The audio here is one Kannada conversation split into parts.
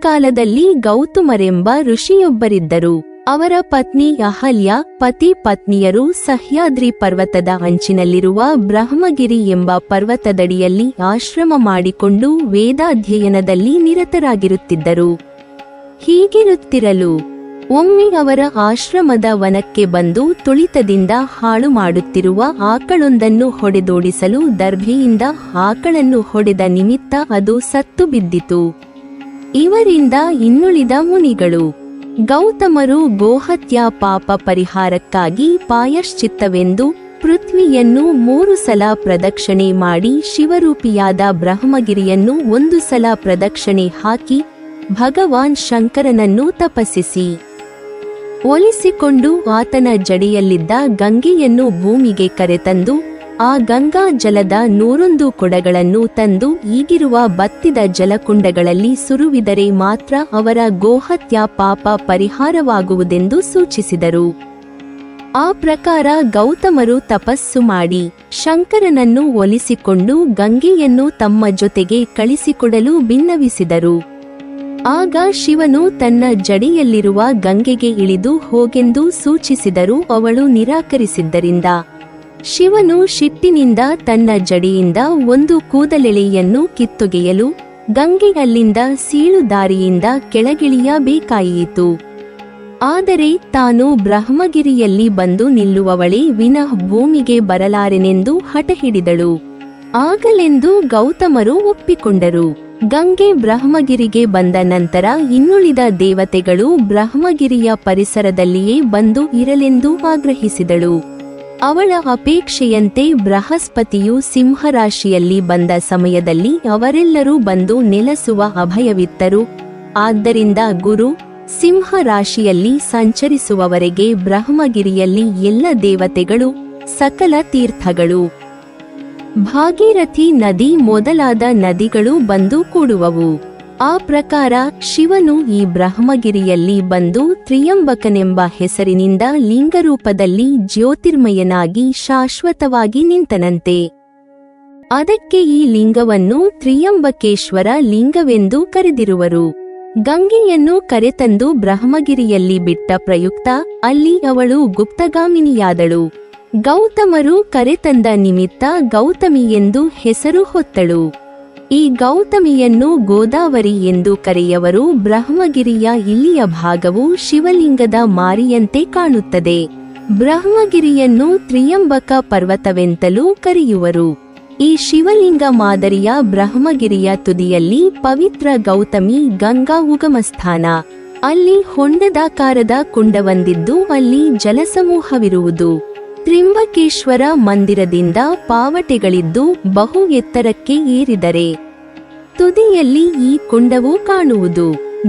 ಕಾಲದಲ್ಲಿ ಗೌತಮರೆಂಬ ಋಷಿಯೊಬ್ಬರಿದ್ದರು. ಅವರ ಪತ್ನಿ ಅಹಲ್ಯ, ಪತಿ ಪತ್ನಿಯರು ಸಹ್ಯಾದ್ರಿ ಪರ್ವತದ ಅಂಚಿನಲ್ಲಿರುವ ಬ್ರಹ್ಮಗಿರಿ ಎಂಬ ಪರ್ವತದಡಿಯಲ್ಲಿ ಆಶ್ರಮ ಮಾಡಿಕೊಂಡು ವೇದಾಧ್ಯಯನದಲ್ಲಿ ನಿರತರಾಗಿರುತ್ತಿದ್ದರು. ಹೀಗಿರುತ್ತಿರಲು ಒಮ್ಮೆ ಅವರ ಆಶ್ರಮದ ವನಕ್ಕೆ ಬಂದು ತುಳಿತದಿಂದ ಹಾಳು ಮಾಡುತ್ತಿರುವ ಆಕಳೊಂದನ್ನು ಹೊಡೆದೋಡಿಸಲು ದರ್ಭೆಯಿಂದ ಆಕಳನ್ನು ಹೊಡೆದ ನಿಮಿತ್ತ ಅದು ಸತ್ತು ಬಿದ್ದಿತು. ಇವರಿಂದ ಇನ್ನುಳಿದ ಮುನಿಗಳು ಗೌತಮರು ಗೋಹತ್ಯಾ ಪಾಪ ಪರಿಹಾರಕ್ಕಾಗಿ ಪಾಯಶ್ಚಿತ್ತವೆಂದು ಪೃಥ್ವಿಯನ್ನು 3 ಸಲ ಪ್ರದಕ್ಷಿಣೆ ಮಾಡಿ ಶಿವರೂಪಿಯಾದ ಬ್ರಹ್ಮಗಿರಿಯನ್ನು 1 ಸಲ ಪ್ರದಕ್ಷಿಣೆ ಹಾಕಿ ಭಗವಾನ್ ಶಂಕರನನ್ನು ತಪಸ್ಸಿಸಿ ಒಲಿಸಿಕೊಂಡು ಆತನ ಜಡೆಯಲ್ಲಿದ್ದ ಗಂಗೆಯನ್ನು ಭೂಮಿಗೆ ಕರೆತಂದು ಆ ಗಂಗಾ ಜಲದ 101 ಕೊಡಗಳನ್ನು ತಂದು ಈಗಿರುವ ಬತ್ತಿದ ಜಲಕುಂಡಗಳಲ್ಲಿ ಸುರುವಿದರೆ ಮಾತ್ರ ಅವರ ಗೋಹತ್ಯಾ ಪಾಪ ಪರಿಹಾರವಾಗುವುದೆಂದು ಸೂಚಿಸಿದರು. ಆ ಪ್ರಕಾರ ಗೌತಮರು ತಪಸ್ಸು ಮಾಡಿ ಶಂಕರನನ್ನು ಒಲಿಸಿಕೊಂಡು ಗಂಗೆಯನ್ನು ತಮ್ಮ ಜೊತೆಗೆ ಕಳಿಸಿಕೊಡಲು ಭಿನ್ನವಿಸಿದರು. ಆಗ ಶಿವನು ತನ್ನ ಜಡೆಯಲ್ಲಿರುವ ಗಂಗೆಗೆ ಇಳಿದು ಹೋಗೆಂದು ಸೂಚಿಸಿದರೂ ಅವಳು ನಿರಾಕರಿಸಿದ್ದರಿಂದ ಶಿವನು ಶಿಟ್ಟಿನಿಂದ ತನ್ನ ಜಡೆಯಿಂದ 1 ಕೂದಲೆಳೆಯನ್ನು ಕಿತ್ತೊಗೆಯಲು ಗಂಗೆ ಅಲ್ಲಿಂದ ಸೀಳುದಾರಿಯಿಂದ ಕೆಳಗಿಳಿಯಬೇಕಾಯಿತು. ಆದರೆ ತಾನು ಬ್ರಹ್ಮಗಿರಿಯಲ್ಲಿ ಬಂದು ನಿಲ್ಲುವವಳೇ ವಿನಃ ಭೂಮಿಗೆ ಬರಲಾರೆನೆಂದು ಹಠಹಿಡಿದಳು. ಆಗಲೆಂದು ಗೌತಮರು ಒಪ್ಪಿಕೊಂಡರು. ಗಂಗೆ ಬ್ರಹ್ಮಗಿರಿಗೆ ಬಂದ ನಂತರ ಇನ್ನುಳಿದ ದೇವತೆಗಳು ಬ್ರಹ್ಮಗಿರಿಯ ಪರಿಸರದಲ್ಲಿಯೇ ಬಂದು ಇರಲೆಂದು ಆಗ್ರಹಿಸಿದಳು. ಅವಳ ಅಪೇಕ್ಷೆಯಂತೆ ಬೃಹಸ್ಪತಿಯು ಸಿಂಹರಾಶಿಯಲ್ಲಿ ಬಂದ ಸಮಯದಲ್ಲಿ ಅವರೆಲ್ಲರೂ ಬಂದು ನೆಲೆಸುವ ಅಭಯವಿತ್ತರು. ಆದ್ದರಿಂದ ಗುರು ಸಿಂಹರಾಶಿಯಲ್ಲಿ ಸಂಚರಿಸುವವರೆಗೆ ಬ್ರಹ್ಮಗಿರಿಯಲ್ಲಿ ಎಲ್ಲ ದೇವತೆಗಳು, ಸಕಲ ತೀರ್ಥಗಳು, ಭಾಗೀರಥಿ ನದಿ ಮೊದಲಾದ ನದಿಗಳು ಬಂದು ಕೂಡುವವು. ಆ ಪ್ರಕಾರ ಶಿವನು ಈ ಬ್ರಹ್ಮಗಿರಿಯಲ್ಲಿ ಬಂದು ತ್ರಿಯಂಬಕನೆಂಬ ಹೆಸರಿನಿಂದ ಲಿಂಗರೂಪದಲ್ಲಿ ಜ್ಯೋತಿರ್ಮಯನಾಗಿ ಶಾಶ್ವತವಾಗಿ ನಿಂತನಂತೆ. ಅದಕ್ಕೆ ಈ ಲಿಂಗವನ್ನು ತ್ರಿಯಂಬಕೇಶ್ವರ ಲಿಂಗವೆಂದು ಕರೆದಿರುವರು. ಗಂಗೆಯನ್ನು ಕರೆತಂದು ಬ್ರಹ್ಮಗಿರಿಯಲ್ಲಿ ಬಿಟ್ಟ ಪ್ರಯುಕ್ತ ಅಲ್ಲಿ ಅವಳು ಗುಪ್ತಗಾಮಿನಿಯಾದಳು. ಗೌತಮರು ಕರೆತಂದ ನಿಮಿತ್ತ ಗೌತಮಿ ಎಂದು ಹೆಸರು ಹೊತ್ತಳು. ಈ ಗೌತಮಿಯನ್ನು ಗೋದಾವರಿ ಎಂದು ಕರೆಯುವರು. ಬ್ರಹ್ಮಗಿರಿಯ ಇಲ್ಲಿಯ ಭಾಗವು ಶಿವಲಿಂಗದ ಮಾರಿಯಂತೆ ಕಾಣುತ್ತದೆ. ಬ್ರಹ್ಮಗಿರಿಯನ್ನು ತ್ರಿಯಂಬಕ ಪರ್ವತವೆಂತಲೂ ಕರೆಯುವರು. ಈ ಶಿವಲಿಂಗ ಮಾದರಿಯ ಬ್ರಹ್ಮಗಿರಿಯ ತುದಿಯಲ್ಲಿ ಪವಿತ್ರ ಗೌತಮಿ ಗಂಗಾ ಉಗಮಸ್ಥಾನ. ಅಲ್ಲಿ ಹೊಂಡದಾಕಾರದ ಕುಂಡವೊಂದಿದ್ದು ಅಲ್ಲಿ ಜಲಸಮೂಹವಿರುವುದು. ತ್ರಿಂಬಕೇಶ್ವರ ಮಂದಿರದಿಂದ ಪಾವಟೆಗಳಿದ್ದು ಬಹು ಎತ್ತರಕ್ಕೆ ಏರಿದರೆ ತುದಿಯಲ್ಲಿ ಈ ಕುಂಡವು ಕಾಣುವುದು.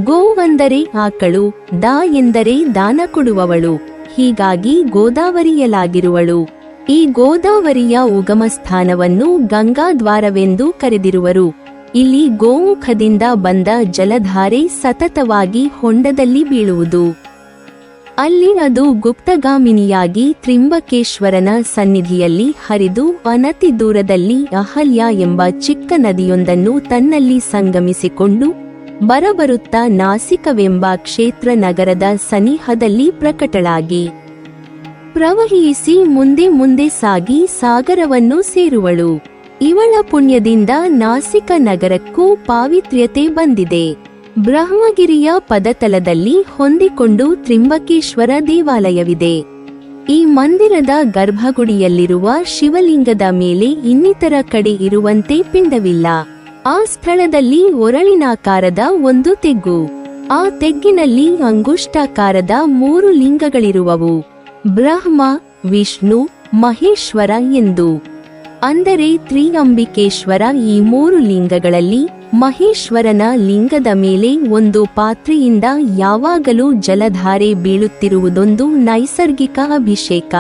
ಗೋವಂದರೆ ಆಕಳು, ದಾ ಎಂದರೆ ದಾನ ಕೊಡುವವಳು, ಹೀಗಾಗಿ ಗೋದಾವರಿಯಲಾಗಿರುವಳು. ಈ ಗೋದಾವರಿಯ ಉಗಮಸ್ಥಾನವನ್ನು ಗಂಗಾದ್ವಾರವೆಂದು ಕರೆದಿರುವರು. ಇಲ್ಲಿ ಗೋಮುಖದಿಂದ ಬಂದ ಜಲಧಾರೆ ಸತತವಾಗಿ ಹೊಂಡದಲ್ಲಿ ಬೀಳುವುದು. ಅಲ್ಲಿ ಅದು ಗುಪ್ತಗಾಮಿನಿಯಾಗಿ ತ್ರಿಂಬಕೇಶ್ವರನ ಸನ್ನಿಧಿಯಲ್ಲಿ ಹರಿದು ಅನತಿ ದೂರದಲ್ಲಿ ಅಹಲ್ಯ ಎಂಬ ಚಿಕ್ಕ ನದಿಯೊಂದನ್ನು ತನ್ನಲ್ಲಿ ಸಂಗಮಿಸಿಕೊಂಡು ಬರಬರುತ್ತಾ ನಾಸಿಕವೆಂಬ ಕ್ಷೇತ್ರ ನಗರದ ಸನಿಹದಲ್ಲಿ ಪ್ರಕಟಳಾಗಿ ಪ್ರವಹಿಸಿ ಮುಂದೆ ಮುಂದೆ ಸಾಗಿ ಸಾಗರವನ್ನು ಸೇರುವಳು. ಇವಳ ಪುಣ್ಯದಿಂದ ನಾಸಿಕ ನಗರಕ್ಕೂ ಪಾವಿತ್ರ್ಯತೆ ಬಂದಿದೆ. ಬ್ರಹ್ಮಗಿರಿಯ ಪದತಲದಲ್ಲಿ ಹೊಂದಿಕೊಂಡು ತ್ರಿಂಬಕೇಶ್ವರ ದೇವಾಲಯವಿದೆ. ಈ ಮಂದಿರದ ಗರ್ಭಗುಡಿಯಲ್ಲಿರುವ ಶಿವಲಿಂಗದ ಮೇಲೆ ಇನ್ನಿತರ ಕಡೆ ಇರುವಂತೆ ಪಿಂಡವಿಲ್ಲ. ಆ ಸ್ಥಳದಲ್ಲಿ ಒರಳಿನಾಕಾರದ ಒಂದು ತೆಗ್ಗು. ಆ ತೆಗ್ಗಿನಲ್ಲಿ ಅಂಗುಷ್ಟಾಕಾರದ 3 ಲಿಂಗಗಳಿರುವವು. ಬ್ರಹ್ಮ, ವಿಷ್ಣು, ಮಹೇಶ್ವರ ಎಂದು. ಅಂದರೆ ತ್ರಿಯಂಬಿಕೇಶ್ವರ ಈ 3 ಲಿಂಗಗಳಲ್ಲಿ ಮಹೇಶ್ವರನ ಲಿಂಗದ ಮೇಲೆ ಒಂದು ಪಾತ್ರೆಯಿಂದ ಯಾವಾಗಲೂ ಜಲಧಾರೆ ಬೀಳುತ್ತಿರುವುದೊಂದು ನೈಸರ್ಗಿಕ ಅಭಿಷೇಕ.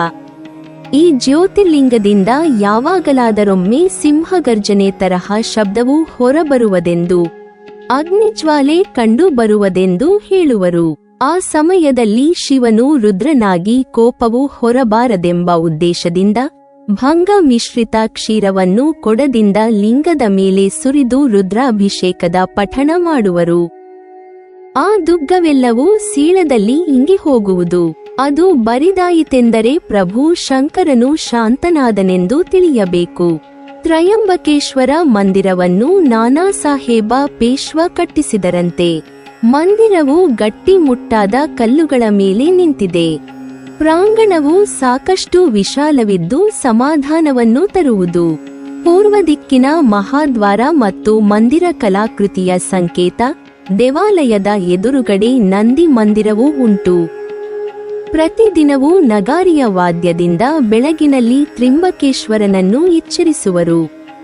ಈ ಜ್ಯೋತಿರ್ಲಿಂಗದಿಂದ ಯಾವಾಗಲಾದರೊಮ್ಮೆ ಸಿಂಹಗರ್ಜನೆ ತರಹ ಶಬ್ದವು ಹೊರಬರುವುದೆಂದು, ಅಗ್ನಿಜ್ವಾಲೆ ಕಂಡು ಬರುವುದೆಂದು ಹೇಳುವರು. ಆ ಸಮಯದಲ್ಲಿ ಶಿವನು ರುದ್ರನಾಗಿ ಕೋಪವು ಹೊರಬಾರದೆಂಬ ಉದ್ದೇಶದಿಂದ ಭಂಗ ಮಿಶ್ರಿತ ಕ್ಷೀರವನ್ನು ಕೊಡದಿಂದ ಲಿಂಗದ ಮೇಲೆ ಸುರಿದು ರುದ್ರಾಭಿಷೇಕದ ಪಠಣ ಮಾಡುವರು. ಆ ದುಗ್ಗವೆಲ್ಲವೂ ಸೀಳದಲ್ಲಿ ಇಂಗಿ ಹೋಗುವುದು. ಅದು ಬರಿದಾಯಿತೆಂದರೆ ಪ್ರಭು ಶಂಕರನು ಶಾಂತನಾದನೆಂದು ತಿಳಿಯಬೇಕು. ತ್ರಯಂಬಕೇಶ್ವರ ಮಂದಿರವನ್ನು ನಾನಾ ಸಾಹೇಬ ಪೇಶ್ವಾ ಕಟ್ಟಿಸಿದರಂತೆ. ಮಂದಿರವು ಗಟ್ಟಿಮುಟ್ಟಾದ ಕಲ್ಲುಗಳ ಮೇಲೆ ನಿಂತಿದೆ. ಪ್ರಾಂಗಣವು ಸಾಕಷ್ಟು ವಿಶಾಲವಿದ್ದು ಸಮಾಧಾನವನ್ನು ತರುವುದು. ಪೂರ್ವ ದಿಕ್ಕಿನ ಮಹಾದ್ವಾರ ಮತ್ತು ಮಂದಿರ ಕಲಾಕೃತಿಯ ಸಂಕೇತ. ದೇವಾಲಯದ ಎದುರುಗಡೆ ನಂದಿ ಮಂದಿರವೂ ಉಂಟು. ಪ್ರತಿದಿನವೂ ನಗಾರಿಯ ವಾದ್ಯದಿಂದ ಬೆಳಗಿನಲ್ಲಿ ತ್ರಿಂಬಕೇಶ್ವರನನ್ನು ಎಚ್ಚರಿಸುವರು.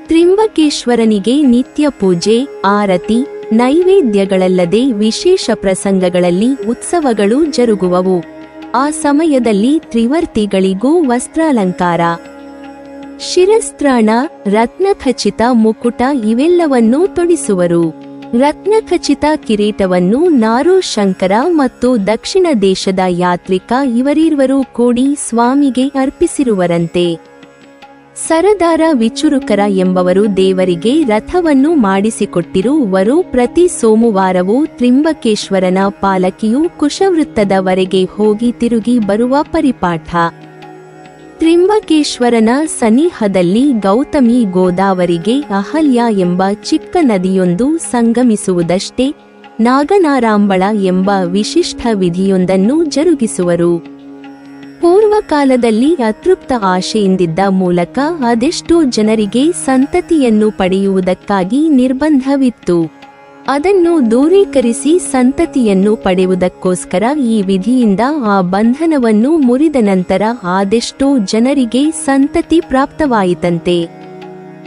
ತ್ರಿಂಬಕೇಶ್ವರನಿಗೆ ನಿತ್ಯ ಪೂಜೆ, ಆರತಿ, ನೈವೇದ್ಯಗಳಲ್ಲದೆ ವಿಶೇಷ ಪ್ರಸಂಗಗಳಲ್ಲಿ ಉತ್ಸವಗಳು ಜರುಗುವವು. ಆ ಸಮಯದಲ್ಲಿ ತ್ರಿವರ್ತಿಗಳಿಗೂ ವಸ್ತ್ರಾಲಂಕಾರ, ಶಿರಸ್ತ್ರಾಣ, ರತ್ನಖಚಿತ ಮುಕುಟ ಇವೆಲ್ಲವನ್ನೂ ತೊಡಿಸುವರು. ರತ್ನಖಚಿತ ಕಿರೀಟವನ್ನು ನಾರು ಶಂಕರ ಮತ್ತು ದಕ್ಷಿಣ ದೇಶದ ಯಾತ್ರಿಕ ಇವರಿರುವರು ಕೂಡಿ ಸ್ವಾಮಿಗೆ ಅರ್ಪಿಸಿರುವರಂತೆ. ಸರದಾರ ವಿಚುರುಕರ ಎಂಬವರು ದೇವರಿಗೆ ರಥವನ್ನು ಮಾಡಿಸಿಕೊಟ್ಟಿರುವರು. ಪ್ರತಿ ಸೋಮವಾರವೂ ತ್ರಿಂಬಕೇಶ್ವರನ ಪಾಲಕಿಯು ಕುಶವೃತ್ತದವರೆಗೆ ಹೋಗಿ ತಿರುಗಿ ಬರುವ ಪರಿಪಾಠ. ತ್ರಿಂಬಕೇಶ್ವರನ ಸನಿಹದಲ್ಲಿ ಗೌತಮಿ ಗೋದಾವರಿಗೆ ಅಹಲ್ಯ ಎಂಬ ಚಿಕ್ಕ ನದಿಯೊಂದು ಸಂಗಮಿಸುವುದಷ್ಟೇ. ನಾಗನಾರಾಂಬಳ ಎಂಬ ವಿಶಿಷ್ಟ ವಿಧಿಯೊಂದನ್ನು ಜರುಗಿಸುವರು. ಪೂರ್ವಕಾಲದಲ್ಲಿ ಅತೃಪ್ತ ಆಶೆಯಿಂದಿದ್ದ ಮೂಲಕ ಅದೆಷ್ಟೋ ಜನರಿಗೆ ಸಂತತಿಯನ್ನು ಪಡೆಯುವುದಕ್ಕಾಗಿ ನಿರ್ಬಂಧವಿತ್ತು. ಅದನ್ನು ದೂರೀಕರಿಸಿ ಸಂತತಿಯನ್ನು ಪಡೆಯುವುದಕ್ಕೋಸ್ಕರ ಈ ವಿಧಿಯಿಂದ ಆ ಬಂಧನವನ್ನು ಮುರಿದ ನಂತರ ಅದೆಷ್ಟೋ ಜನರಿಗೆ ಸಂತತಿ ಪ್ರಾಪ್ತವಾಯಿತಂತೆ.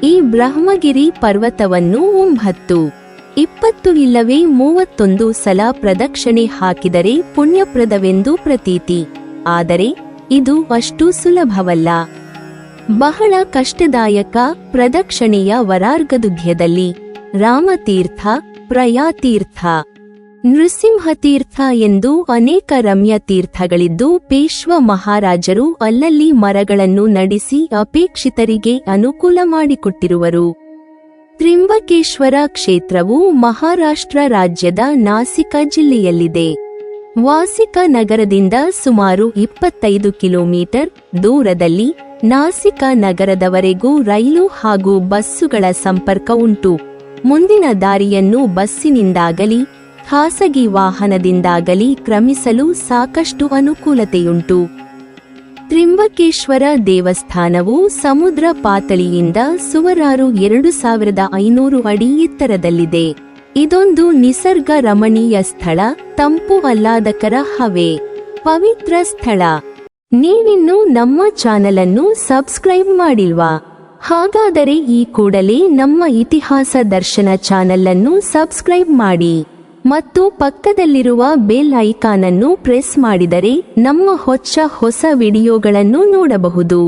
ಈ ಬ್ರಹ್ಮಗಿರಿ ಪರ್ವತವನ್ನು 9, 20 ಇಲ್ಲವೇ 31 ಸಲ ಪ್ರದಕ್ಷಿಣೆ ಹಾಕಿದರೆ ಪುಣ್ಯಪ್ರದವೆಂದು ಪ್ರತೀತಿ. ಆದರೆ ಇದು ಅಷ್ಟು ಸುಲಭವಲ್ಲ. ಬಹಳ ಕಷ್ಟದಾಯಕ. ಪ್ರದಕ್ಷಿಣೆಯ ವರಾರ್ಗದುಧ್ಯದಲ್ಲಿ ರಾಮತೀರ್ಥ, ಪ್ರಯಾತೀರ್ಥ, ನೃಸಿಂಹತೀರ್ಥ ಎಂದು ಅನೇಕ ರಮ್ಯ ತೀರ್ಥಗಳಿದ್ದು ಪೇಶ್ವ ಮಹಾರಾಜರು ಅಲ್ಲಲ್ಲಿ ಮರಗಳನ್ನು ನಡೆಸಿ ಅಪೇಕ್ಷಿತರಿಗೆ ಅನುಕೂಲ ಮಾಡಿಕೊಟ್ಟಿರುವರು. ತ್ರಿಂಬಕೇಶ್ವರ ಕ್ಷೇತ್ರವು ಮಹಾರಾಷ್ಟ್ರ ರಾಜ್ಯದ ನಾಸಿಕ ಜಿಲ್ಲೆಯಲ್ಲಿದೆ. ವಾಸಿಕ ನಗರದಿಂದ ಸುಮಾರು 25 ಕಿಲೋಮೀಟರ್ ದೂರದಲ್ಲಿ ನಾಸಿಕ ನಗರದವರೆಗೂ ರೈಲು ಹಾಗೂ ಬಸ್ಸುಗಳ ಸಂಪರ್ಕ ಉಂಟು. ಮುಂದಿನ ದಾರಿಯನ್ನು ಬಸ್ಸಿನಿಂದಾಗಲಿ ಖಾಸಗಿ ವಾಹನದಿಂದಾಗಲಿ ಕ್ರಮಿಸಲು ಸಾಕಷ್ಟು ಅನುಕೂಲತೆಯುಂಟು. ತ್ರಿಂಬಕೇಶ್ವರ ದೇವಸ್ಥಾನವು ಸಮುದ್ರ ಪಾತಳಿಯಿಂದ ಸುಮಾರು 2500 ಅಡಿ ಎತ್ತರದಲ್ಲಿದೆ. ಇದೊಂದು ನಿಸರ್ಗ ರಮಣೀಯ ಸ್ಥಳ, ತಂಪು ಆಹ್ಲಾದಕರ ಹವೆ, ಪವಿತ್ರ ಸ್ಥಳ. ನೀವಿನ್ನೂ ನಮ್ಮ ಚಾನಲನ್ನು ಸಬ್ಸ್ಕ್ರೈಬ್ ಮಾಡಿಲ್ವಾ? ಹಾಗಾದರೆ ಈ ಕೂಡಲೇ ನಮ್ಮ ಇತಿಹಾಸ ದರ್ಶನ ಚಾನಲನ್ನು ಸಬ್ಸ್ಕ್ರೈಬ್ ಮಾಡಿ ಮತ್ತು ಪಕ್ಕದಲ್ಲಿರುವ ಬೆಲ್ ಐಕಾನ್ ಅನ್ನು ಪ್ರೆಸ್ ಮಾಡಿದರೆ ನಮ್ಮ ಹೊಸ ವಿಡಿಯೋಗಳನ್ನು ನೋಡಬಹುದು.